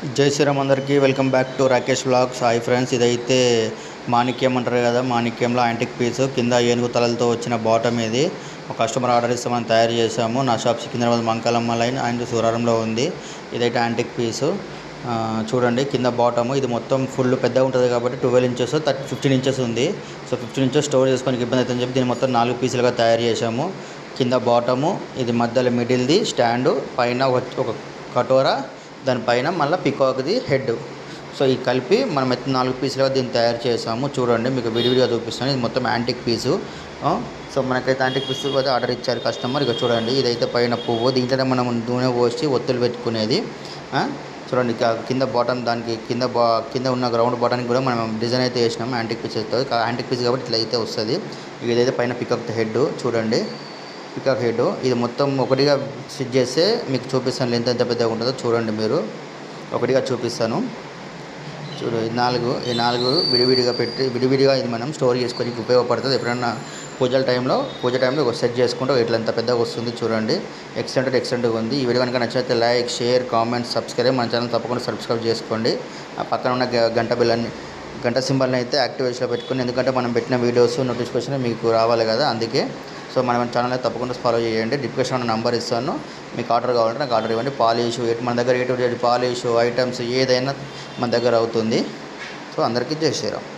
జై శ్రీరామ్ అందరికీ welcome back to Rakesh vlogs. Hi friends, ఇదైతే మాణిక్యం అంటారు కదా, మాణిక్యంలో యాంటిక్ పీసు కింద ఏనుగు తలలతో వచ్చిన బాటమ్. ఇది ఒక కస్టమర్ ఆర్డర్ ఇస్తే మనం తయారు చేసాము. నా shop Secunderabad Mankalamma line and సూరారంలో ఉంది. ఇదైతే యాంటిక్ పీసు చూడండి. కింద బాటము ఇది మొత్తం ఫుల్ పెద్దగా ఉంటుంది కాబట్టి 12 ఇంచెస్ 15 ఇంచెస్ ఉంది. సో 15 ఇంచెస్ స్టోర్ చేసుకోనికి ఇబ్బంది అవుతుందని చెప్పి దీన్ని మొత్తం 4 పీసులుగా తయారు చేసాము. కింద బాటము, ఇది మధ్యలో మిడిల్ది స్టాండు, పైన ఒక కటోరా, దానిపైన మళ్ళీ పికాక్ది హెడ్. సో ఈ కలిపి మనం 4 పీసులుగా దీన్ని తయారు చేసాము. చూడండి, మీకు విడివిడిగా చూపిస్తాను. ఇది మొత్తం యాంటిక్ పీసు. సో మనకైతే యాంటిక్ పీసు అయితే ఆర్డర్ ఇచ్చారు కస్టమర్. ఇక చూడండి, ఇదైతే పైన పువ్వు, దీంట్లోనే మనం నూనె పోసి ఒత్తులు పెట్టుకునేది. చూడండి, కింద బాటమ్, దానికి కింద ఉన్న గ్రౌండ్ బాటానికి కూడా మనం డిజైన్ అయితే వేసినాము యాంటిక్ పీస్ అయితే. యాంటిక్ పీస్ కాబట్టి ఇట్లా అయితే వస్తుంది. ఇదైతే పైన పికాక్ హెడ్ చూడండి, పికాక్ హెడ్. ఇది మొత్తం ఒకటిగా స్టిచ్ చేస్తే మీకు చూపిస్తాను లెంత్ ఎంత పెద్దగా ఉంటుందో. చూడండి, మీరు ఒకటిగా చూపిస్తాను. చూడు, ఈ నాలుగు విడివిడిగా పెట్టి విడివిడిగా ఇది మనం స్టోర్ చేసుకోనికి ఉపయోగపడుతుంది. ఎప్పుడన్నా పూజ టైంలో ఒక సెట్ చేసుకుంటే ఇట్లా ఎంత పెద్దగా వస్తుంది. చూడండి, ఎక్సలెంట్గా ఉంది. ఈ వీడియో కనుక నచ్చితే లైక్, షేర్, కామెంట్, సబ్స్క్రైబ్. మన ఛానల్ తప్పకుండా సబ్స్క్రైబ్ చేసుకోండి. ఆ పక్కన ఉన్న గంట సింబల్ని అయితే యాక్టివేషన్లో పెట్టుకుని, ఎందుకంటే మనం పెట్టిన వీడియోస్ నోటిఫికేషన్ మీకు రావాలి కదా, అందుకే. సో మన ఛానల్ తప్పకుండా ఫాలో చేయండి. డిస్క్రిప్షన్లో నెంబర్ ఇస్తాను, మీకు ఆర్డర్ కావాలంటే నాకు ఆర్డర్ ఇవ్వండి. పాలిష్ మన దగ్గర పాలిష్ ఐటమ్స్ ఏదైనా మన దగ్గర అవుతుంది. సో అందరికీ జై శ్రీరామ్.